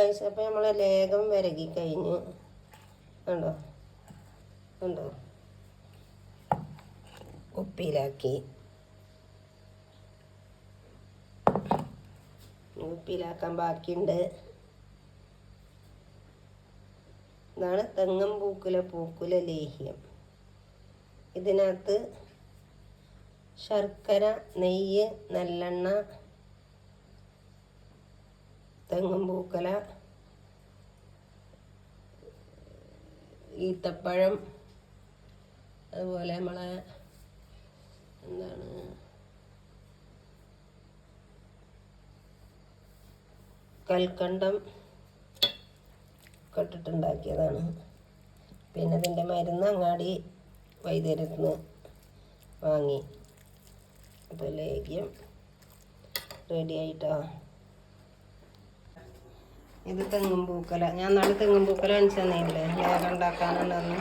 അപ്പം നമ്മൾ ലേഖം വിരകി കഴിഞ്ഞ് ഉണ്ടോ ഉണ്ടോ കുപ്പിയിലാക്കി കുപ്പിയിലാക്കാൻ ബാക്കിയുണ്ട്. ഇതാണ് തെങ്ങും പൂക്കുല ലേഹ്യം. ഇതിനകത്ത് ശർക്കര, നെയ്യ്, നല്ലെണ്ണ, തെങ്ങും പൂക്കല, ഈത്തപ്പഴം, അതുപോലെ നമ്മളെ എന്താണ് കൽക്കണ്ടം ഇട്ടിട്ടുണ്ടാക്കിയതാണ്. പിന്നെ ഇതിൻ്റെ മരുന്ന് അങ്ങാടി വൈദ്യരത്തിന് വാങ്ങി. അപ്പോൾ ലേഹ്യം റെഡി ആയിട്ടോ. ഇത് തെങ്ങും പൂക്കല. ഞാൻ നാളെ തെങ്ങും പൂക്കല കാണിച്ചു തന്നില്ലേ, ലേഹം ഉണ്ടാക്കാനുണ്ടെന്ന്.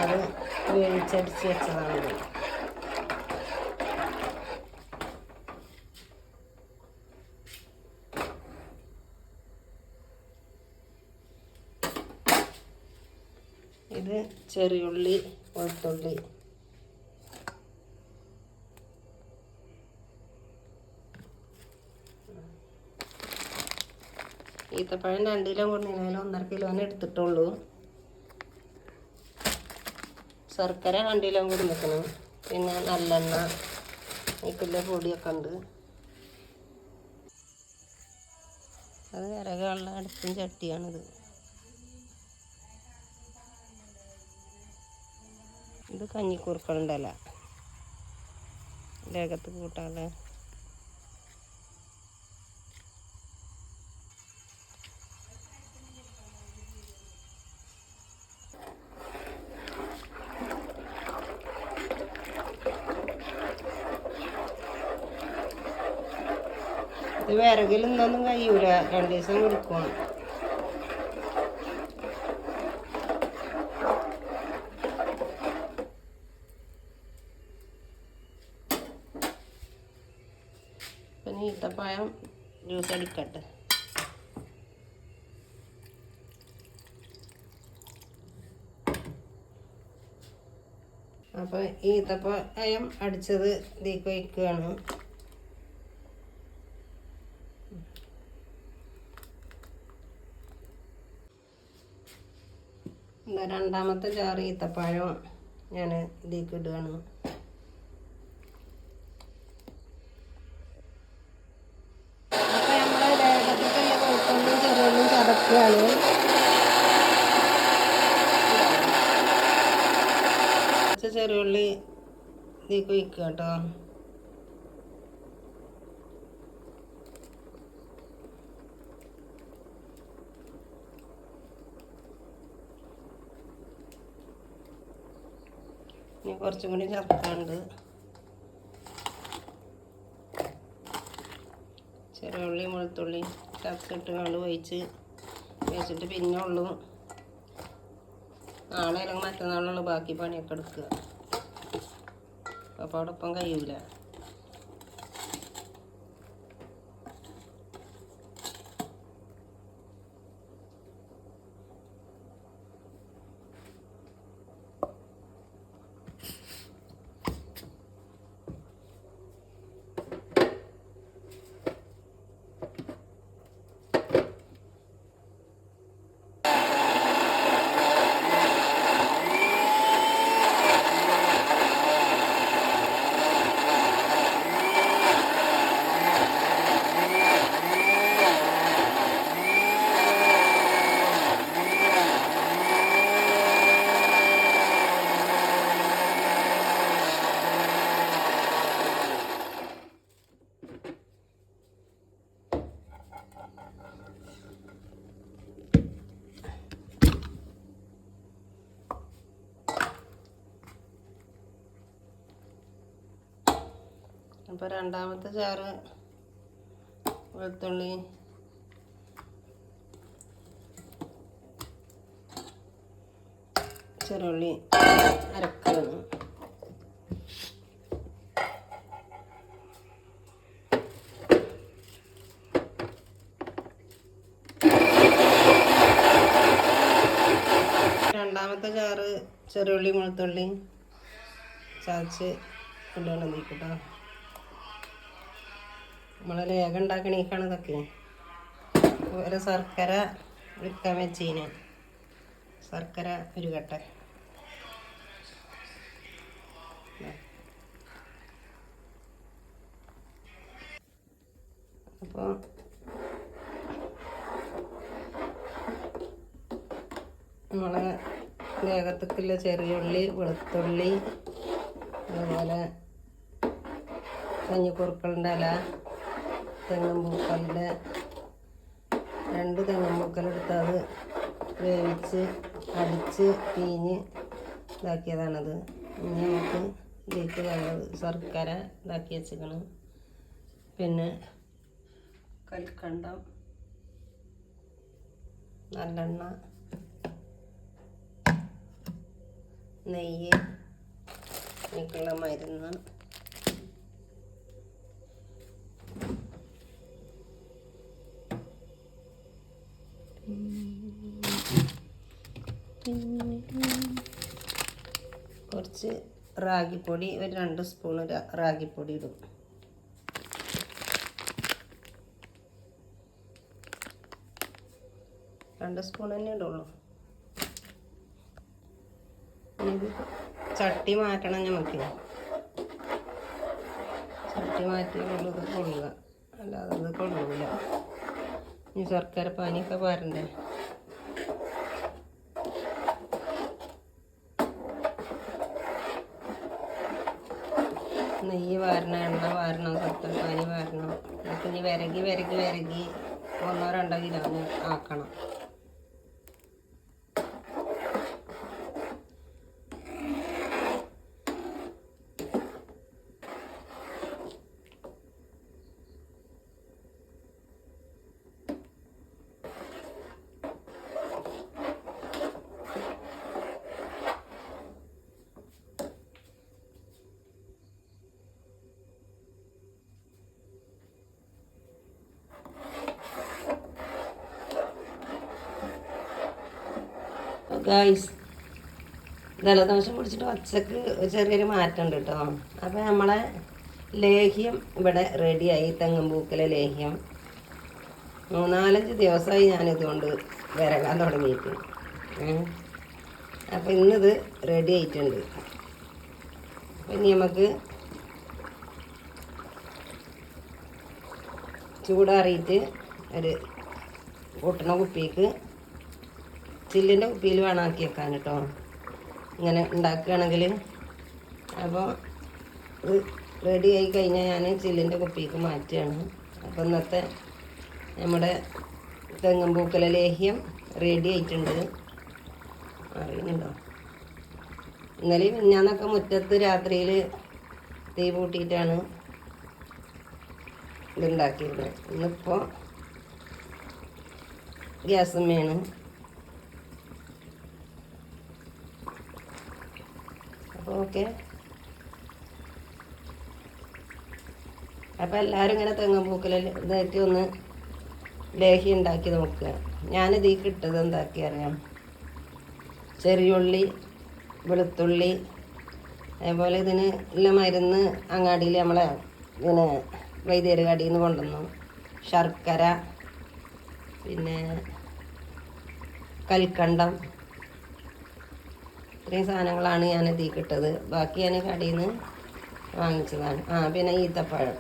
അത് വേവിച്ചടിച്ച് വെച്ചതാണ്. ഇത് ചെറിയുള്ളി, വെളുത്തുള്ളി, ഈത്തപ്പഴം 2 കിലോ കൊണ്ടുവന്നതിൽ 1.5 കിലോനെ എടുത്തിട്ടുള്ളൂ. ശർക്കര 2 കിലോ കൂടി നിൽക്കണം. പിന്നെ നല്ലെണ്ണ, നെയ്ക്കുള്ള പൊടിയൊക്കെ ഉണ്ട്. അത് വിറകുള്ള അടുപ്പും ചട്ടിയാണിത്. ഇത് കഞ്ഞിക്കൂർക്കളുണ്ടല്ല, ലേഖത്ത് കൂട്ടാനുള്ള. ഇത് വിറകിൽ നിന്നൊന്നും കഴിയൂല, 2 ദിവസം കൊടുക്കും. പിന്നെ ഈത്തപ്പഴം ജ്യൂസ് അടിക്കട്ടെ. അപ്പോൾ ഈത്തപ്പഴം അടിച്ചത് ഇതിലേക്ക് വയ്ക്കുകയാണ്. രണ്ടാമത്തെ ജാറ് ഈത്തപ്പഴം ഞാൻ ഇതിലേക്ക് ഇടുകയാണ്. അപ്പോൾ നമ്മൾ ലേഖത്തിലുള്ള വെളുത്തുള്ളിയും ചെറുള്ളിയും ചതക്കുകയാണ്. ചെറിയുള്ളി ഇതിലേക്ക് വയ്ക്കുക കേട്ടോ. ഇനി കുറച്ചും കൂടി ചേർക്കാണ്ട്. ചെറിയുള്ളിയും വെളുത്തുള്ളിയും ചതച്ചിട്ട് വെച്ചിട്ട് പിന്നെ ഉള്ളൂ. നാളെ അല്ലെങ്കിൽ മറ്റന്നാളുള്ള ബാക്കി പണിയൊക്കെ എടുക്കുക. അപ്പോൾ അവിടെ ഒപ്പം കഴിയൂല. അപ്പോൾ രണ്ടാമത്തെ ചാറ് വെളുത്തുള്ളി, ചെറുള്ളി അരക്കണം. രണ്ടാമത്തെ ചാറ് ചെറിയുള്ളി വെളുത്തുള്ളി ചതച്ച് ഇടണം കേട്ടോ. നമ്മൾ ലേഖ ഉണ്ടാക്കണേക്കാണ് ഇതൊക്കെ. ഒരു ശർക്കര വിൽക്കാൻ വെച്ചീന്, ശർക്കര ഉരുകട്ടെ. അപ്പോൾ നമ്മളെ ലേഖത്തേക്കുള്ള ചെറിയുള്ളി വെളുത്തുള്ളി അതുപോലെ കഞ്ഞിക്കുറുക്കളുടെ ഇല, തെങ്ങുംപൂക്കളുടെ 2 തെങ്ങുംപൂക്കളെടുത്ത് അത് വേവിച്ച് അടിച്ച് പിഴിഞ്ഞ് ഇതാക്കിയതാണത്. ഇനി നമുക്ക് ഇതിലേക്ക് വേണ്ടത് ശർക്കര ഇതാക്കി വെച്ചിക്കണം, പിന്നെ കൽക്കണ്ടം, നല്ലെണ്ണ, നെയ്യ്, ഇതിലേക്കുള്ള മരുന്ന്, കുറച്ച് റാഗിപ്പൊടി, ഒരു 2 സ്പൂൺ റാഗിപ്പൊടി ഇടും. രണ്ട് സ്പൂൺ തന്നെ ഇടുള്ളൂ. ഇത് ചട്ടി മാറ്റണം നമുക്ക്. ചട്ടി മാറ്റിയുള്ളൂ ഇത് കൊള്ളുക, അല്ലാതെ ഇത് കൊള്ളൂല. ഈ ശർക്കര പാനിയൊക്കെ പാരണ്ടേ. നെയ്യ് വാരണം, എണ്ണ വാരണം, ശർക്കര പാനി വാരണം. എന്നിട്ട് ഇനി വിരകി 1-2 കിലോന് ആക്കണം. ഗായ്സ്, ജലദോഷം പിടിച്ചിട്ട് ഒച്ചക്ക് ചെറിയൊരു മാറ്റം ഉണ്ട് കേട്ടോ. അപ്പോൾ നമ്മളെ ലേഹ്യം ഇവിടെ റെഡിയായി. തെങ്ങുംപൂക്കലെ ലേഹ്യം 3-4 ദിവസമായി ഞാനിതുകൊണ്ട് വിരകാൻ തുടങ്ങിയിട്ട്. അപ്പോൾ ഇന്നിത് റെഡി ആയിട്ടുണ്ട്. അപ്പം ഇനി നമുക്ക് ചൂടാറിയിട്ട് ഒരു പൊട്ടണ കുപ്പിക്ക്, ചില്ലിൻ്റെ കുപ്പിയിൽ വേണം ആക്കി വെക്കാൻ കേട്ടോ, ഇങ്ങനെ ഉണ്ടാക്കുകയാണെങ്കിൽ. അപ്പോൾ ഇത് റെഡി ആയി കഴിഞ്ഞാൽ ഞാൻ ചില്ലിൻ്റെ കുപ്പിക്ക് മാറ്റുകയാണ്. അപ്പോൾ ഇന്നത്തെ നമ്മുടെ തെങ്ങുംപൂക്കല ലേഹ്യം റെഡി ആയിട്ടുണ്ട്. അറിയുന്നുണ്ടോ? ഇന്നലെയും മിഞ്ഞാന്നൊക്കെ മുറ്റത്ത് രാത്രിയിൽ തീ പൂട്ടിയിട്ടാണ് ഇതുണ്ടാക്കിയിരുന്നത്. ഇന്നിപ്പോൾ ഗ്യാസുമ്മയാണ്. അപ്പോൾ ഓക്കെ. അപ്പോൾ എല്ലാവരും ഇങ്ങനെ തെങ്ങുംപൂക്കലിൽ ഇതായിട്ട് ഒന്ന് ലേഹ്യം ഉണ്ടാക്കി നോക്കുക. ഞാനിതീക്ക് ഇട്ടത് എന്താക്കി അറിയാം, ചെറിയുള്ളി, വെളുത്തുള്ളി, അതേപോലെ ഇതിന് ഉള്ള മരുന്ന് അങ്ങാടിയിൽ നമ്മളെ ഇങ്ങനെ വൈദ്യര് കടയിൽ നിന്ന് കൊണ്ടുവന്നു, ശർക്കര, പിന്നെ കൽക്കണ്ടം, ഇത്രയും സാധനങ്ങളാണ് ഞാൻ ഇതിലേക്ക് ഇട്ടത്. ബാക്കി ഞാൻ കടയിൽ നിന്ന് വാങ്ങിച്ചതാണ്. പിന്നെ ഈത്തപ്പഴം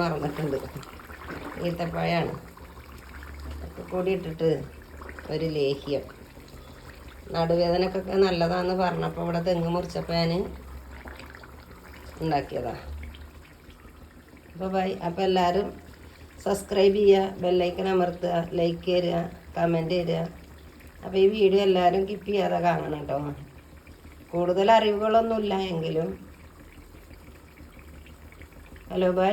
മറന്നിട്ടുണ്ട്. ഈത്തപ്പഴമാണ് ഒക്കെ കൂടി ഇട്ടിട്ട് ഒരു ലേഹ്യം. നടുവേദനക്കൊക്കെ നല്ലതാണെന്ന് പറഞ്ഞപ്പോൾ ഇവിടെ തെങ്ങ് മുറിച്ചപ്പോൾ ഞാൻ ഉണ്ടാക്കിയതാണ്. അപ്പോൾ ബൈ. അപ്പോൾ എല്ലാവരും സബ്സ്ക്രൈബ് ചെയ്യുക, ബെല്ലൈക്കൻ അമർത്തുക, ലൈക്ക് തരിക, കമൻറ്റ് തരിക. അപ്പോൾ ഈ വീഡിയോ എല്ലാവരും സ്കിപ്പ് ചെയ്യാതെ കാണണം കേട്ടോ. കൂടുതൽ അറിവുകളൊന്നുമില്ല എങ്കിലും. Hello bye.